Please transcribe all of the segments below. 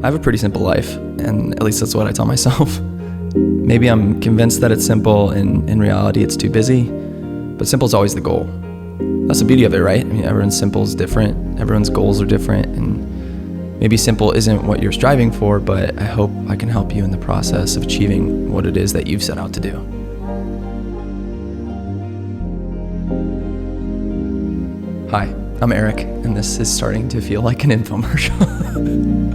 have a pretty simple life, and at least that's what I tell myself. Maybe I'm convinced that it's simple, and in reality it's too busy, but simple is always the goal. That's the beauty of it, right? I mean, everyone's simple is different, everyone's goals are different, and maybe simple isn't what you're striving for, but I hope I can help you in the process of achieving what it is that you've set out to do. Hi, I'm Eric, and this is starting to feel like an infomercial.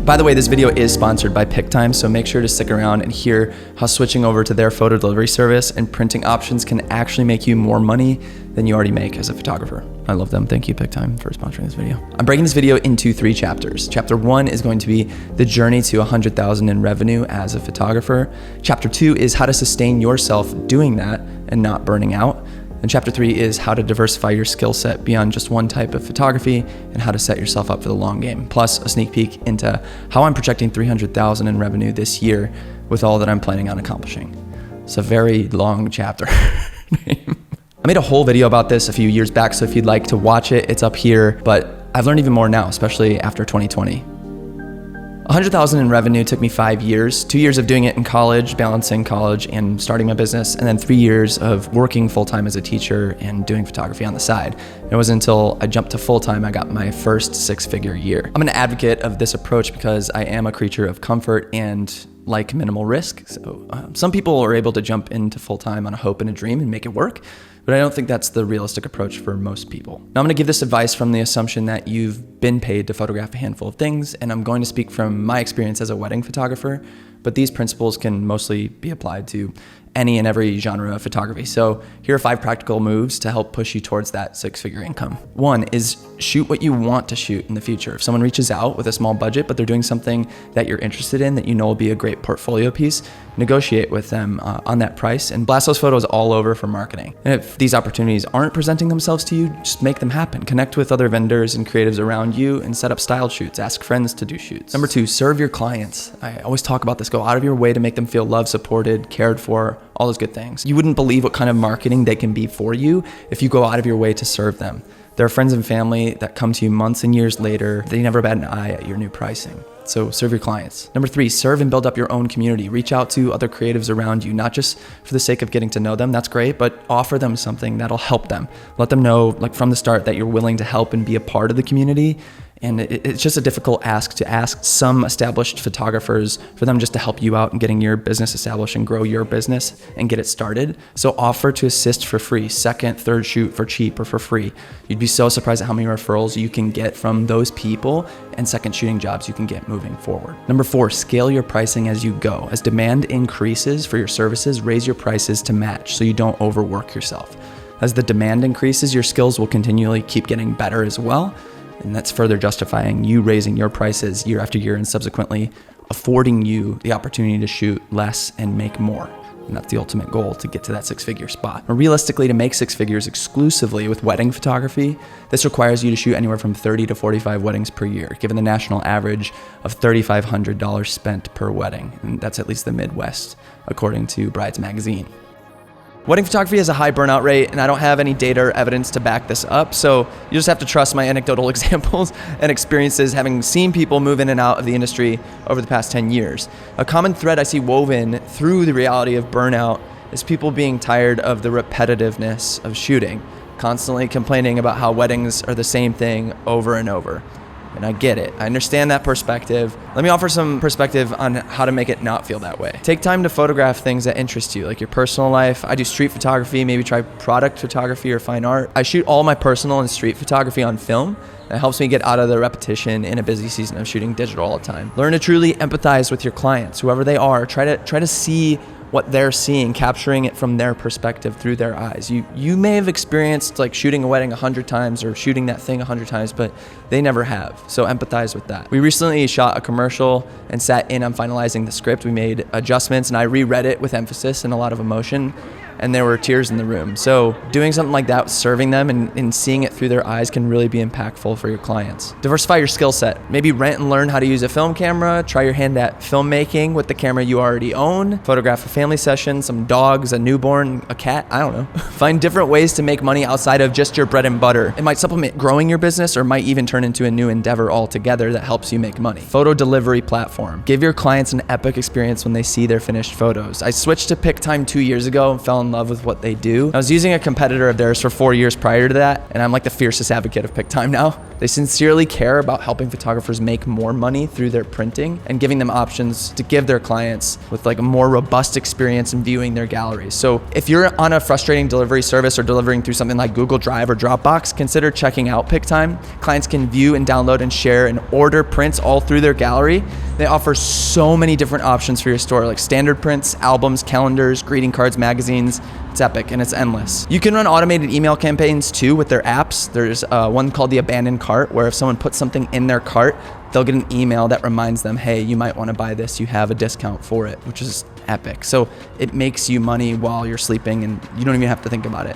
By the way, this video is sponsored by PickTime, so make sure to stick around and hear how switching over to their photo delivery service and printing options can actually make you more money than you already make as a photographer. I love them. Thank you, PickTime, for sponsoring this video. I'm breaking this video into 3 chapters. Chapter 1 is going to be the journey to 100,000 in revenue as a photographer. Chapter 2 is how to sustain yourself doing that and not burning out. And chapter 3 is how to diversify your skill set beyond just one type of photography and how to set yourself up for the long game. Plus a sneak peek into how I'm projecting 300,000 in revenue this year with all that I'm planning on accomplishing. It's a very long chapter. I made a whole video about this a few years back, so if you'd like to watch it, it's up here. But I've learned even more now, especially after 2020. 100,000 in revenue took me 5 years, 2 years of doing it in college, balancing college and starting my business, and then 3 years of working full-time as a teacher and doing photography on the side. It wasn't until I jumped to full-time I got my first 6-figure year. I'm an advocate of this approach because I am a creature of comfort and like minimal risk. So some people are able to jump into full-time on a hope and a dream and make it work, but I don't think that's the realistic approach for most people. Now I'm gonna give this advice from the assumption that you've been paid to photograph a handful of things, and I'm going to speak from my experience as a wedding photographer, but these principles can mostly be applied to any and every genre of photography. So here are 5 practical moves to help push you towards that 6-figure income. 1 is shoot what you want to shoot in the future. If someone reaches out with a small budget, but they're doing something that you're interested in that you know will be a great portfolio piece, negotiate with them on that price and blast those photos all over for marketing. And if these opportunities aren't presenting themselves to you, just make them happen. Connect with other vendors and creatives around you and set up styled shoots. Ask friends to do shoots. Number 2, serve your clients. I always talk about this. Go out of your way to make them feel loved, supported, cared for, all those good things. You wouldn't believe what kind of marketing they can be for you if you go out of your way to serve them. There are friends and family that come to you months and years later. They never bat an eye at your new pricing. So serve your clients. Number 3, serve and build up your own community. Reach out to other creatives around you, not just for the sake of getting to know them. That's great, but offer them something that'll help them. Let them know, like from the start, that you're willing to help and be a part of the community. And it's just a difficult ask to ask some established photographers for them just to help you out in getting your business established and grow your business and get it started. So offer to assist for free, 2nd, 3rd shoot for cheap or for free. You'd be so surprised at how many referrals you can get from those people and second shooting jobs you can get moving forward. Number 4, scale your pricing as you go. As demand increases for your services, raise your prices to match so you don't overwork yourself. As the demand increases, your skills will continually keep getting better as well. And that's further justifying you raising your prices year after year and subsequently affording you the opportunity to shoot less and make more. And that's the ultimate goal, to get to that 6-figure spot. But realistically, to make 6 figures exclusively with wedding photography, this requires you to shoot anywhere from 30 to 45 weddings per year, given the national average of $3,500 spent per wedding. And that's at least the Midwest, according to Brides Magazine. Wedding photography has a high burnout rate, and I don't have any data or evidence to back this up, so you just have to trust my anecdotal examples and experiences having seen people move in and out of the industry over the past 10 years. A common thread I see woven through the reality of burnout is people being tired of the repetitiveness of shooting, constantly complaining about how weddings are the same thing over and over. And I get it. I understand that perspective. Let me offer some perspective on how to make it not feel that way. Take time to photograph things that interest you, like your personal life. I do street photography, maybe try product photography or fine art. I shoot all my personal and street photography on film. That helps me get out of the repetition in a busy season of shooting digital all the time. Learn to truly empathize with your clients, whoever they are. Try to see what they're seeing, capturing it from their perspective through their eyes. You may have experienced like shooting a wedding 100 times or shooting that thing 100 times, but they never have. So empathize with that. We recently shot a commercial and sat in on finalizing the script. We made adjustments and I reread it with emphasis and a lot of emotion. and there were tears in the room. So doing something like that, serving them and seeing it through their eyes can really be impactful for your clients. Diversify your skill set. Maybe rent and learn how to use a film camera, try your hand at filmmaking with the camera you already own, photograph a family session, some dogs, a newborn, a cat, I don't know. Find different ways to make money outside of just your bread and butter. It might supplement growing your business or might even turn into a new endeavor altogether that helps you make money. Photo delivery platform. Give your clients an epic experience when they see their finished photos. I switched to PicTime 2 years ago and fell in love with what they do. I was using a competitor of theirs for 4 years prior to that, and I'm like the fiercest advocate of PicTime now. They sincerely care about helping photographers make more money through their printing and giving them options to give their clients with like a more robust experience in viewing their galleries. So if you're on a frustrating delivery service or delivering through something like Google Drive or Dropbox, consider checking out PicTime. Clients can view and download and share and order prints all through their gallery. They offer so many different options for your store, like standard prints, albums, calendars, greeting cards, magazines. It's epic and it's endless. You can run automated email campaigns too with their apps. There's one called the Abandoned Cart, where if someone puts something in their cart, they'll get an email that reminds them, hey, you might want to buy this. You have a discount for it, which is epic. So it makes you money while you're sleeping and you don't even have to think about it.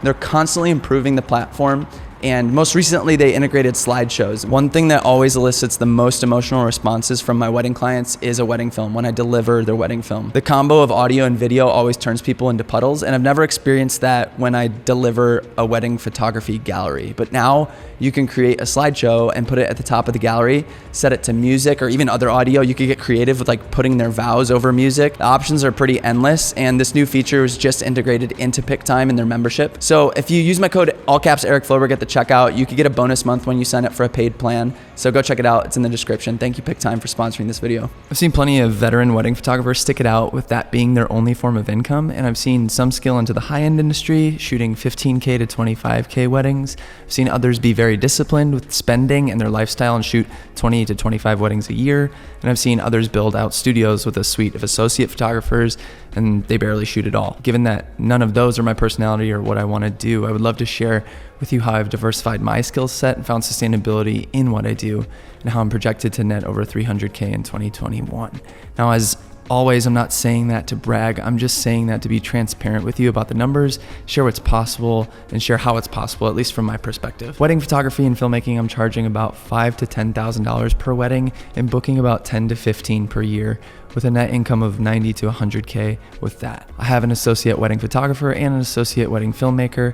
They're constantly improving the platform. And most recently, they integrated slideshows. One thing that always elicits the most emotional responses from my wedding clients is a wedding film, when I deliver their wedding film. The combo of audio and video always turns people into puddles, and I've never experienced that when I deliver a wedding photography gallery. But now you can create a slideshow and put it at the top of the gallery, set it to music or even other audio. You could get creative with like putting their vows over music. The options are pretty endless, and this new feature was just integrated into PicTime in their membership. So if you use my code all caps Eric Floberg at the checkout, you could get a bonus month when you sign up for a paid plan. So go check it out. It's in the description. Thank you, PicTime, for sponsoring this video. I've seen plenty of veteran wedding photographers stick it out with that being their only form of income. And I've seen some scale into the high-end industry, shooting 15K to 25K weddings. I've seen others be very disciplined with spending and their lifestyle and shoot 20 to 25 weddings a year. And I've seen others build out studios with a suite of associate photographers and they barely shoot at all. Given that none of those are my personality or what I want to do, I would love to share with you how I've diversified my skill set and found sustainability in what I do and how I'm projected to net over 300K in 2021. Now, as always, I'm not saying that to brag. I'm just saying that to be transparent with you about the numbers, share what's possible, and share how it's possible, at least from my perspective. Wedding photography and filmmaking, I'm charging about $5,000 to $10,000 per wedding and booking about 10 to 15 per year, with a net income of 90 to 100K with that. I have an associate wedding photographer and an associate wedding filmmaker,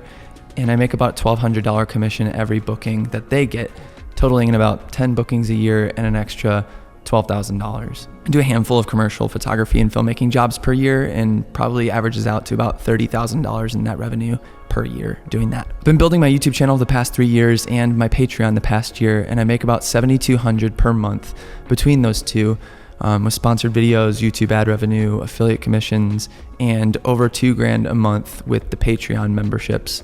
and I make about $1,200 commission every booking that they get, totaling in about 10 bookings a year and an extra $12,000. I do a handful of commercial photography and filmmaking jobs per year and probably averages out to about $30,000 in net revenue per year doing that. I've been building my YouTube channel the past 3 years and my Patreon the past year, and I make about $7,200 per month between those two, with sponsored videos, YouTube ad revenue, affiliate commissions, and over $2,000 a month with the Patreon memberships,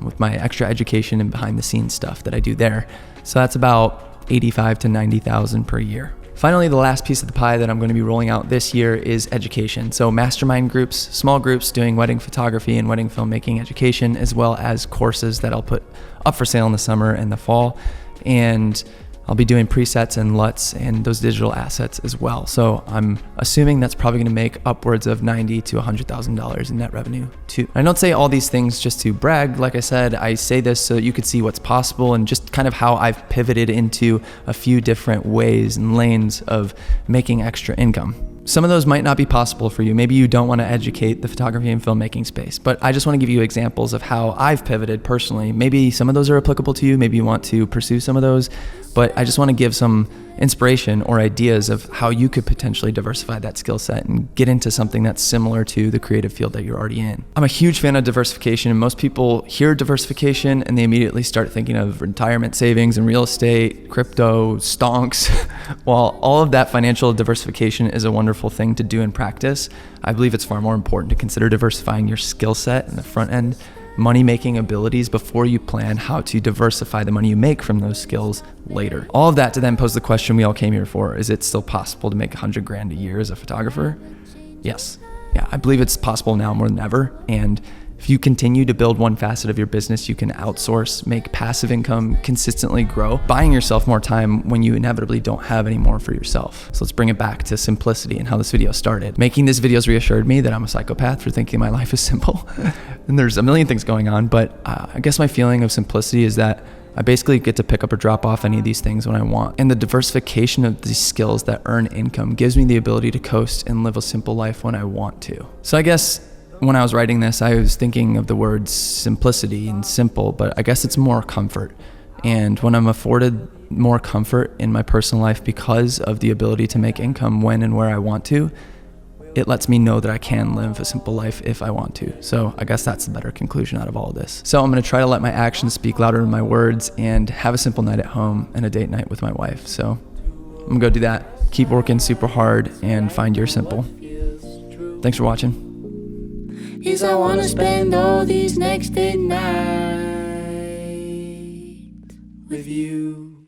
with my extra education and behind the scenes stuff that I do there. So that's about $85,000 to $90,000 per year. Finally, the last piece of the pie that I'm going to be rolling out this year is education. So mastermind groups, small groups doing wedding photography and wedding filmmaking education, as well as courses that I'll put up for sale in the summer and the fall. And I'll be doing presets and LUTs and those digital assets as well. So I'm assuming that's probably gonna make upwards of $90,000 to $100,000 in net revenue too. I don't say all these things just to brag. Like I said, I say this so that you could see what's possible and just kind of how I've pivoted into a few different ways and lanes of making extra income. Some of those might not be possible for you. Maybe you don't want to educate the photography and filmmaking space, but I just want to give you examples of how I've pivoted personally. Maybe some of those are applicable to you. Maybe you want to pursue some of those, but I just want to give some inspiration or ideas of how you could potentially diversify that skill set and get into something that's similar to the creative field that you're already in. I'm a huge fan of diversification, and most people hear diversification and they immediately start thinking of retirement savings and real estate, crypto, stonks. While all of that financial diversification is a wonderful thing to do in practice, I believe it's far more important to consider diversifying your skill set in the front end, money-making abilities before you plan how to diversify the money you make from those skills later. All of that to then pose the question we all came here for: is it still possible to make $100,000 a year as a photographer? Yes. Yeah, I believe it's possible now more than ever. And If you continue to build one facet of your business, you can outsource, make passive income, consistently grow, buying yourself more time when you inevitably don't have any more for yourself. So let's bring it back to simplicity and how this video started. Making these videos reassured me that I'm a psychopath for thinking my life is simple. And there's a million things going on, but I guess my feeling of simplicity is that I basically get to pick up or drop off any of these things when I want. And the diversification of these skills that earn income gives me the ability to coast and live a simple life when I want to. So I guess when I was writing this, I was thinking of the words simplicity and simple, but I guess it's more comfort. And when I'm afforded more comfort in my personal life because of the ability to make income when and where I want to, it lets me know that I can live a simple life if I want to. So I guess that's the better conclusion out of all of this. So I'm gonna try to let my actions speak louder than my words and have a simple night at home and a date night with my wife. So I'm gonna go do that. Keep working super hard and find your simple. Thanks for watching. Is I wanna spend all these next nights with you.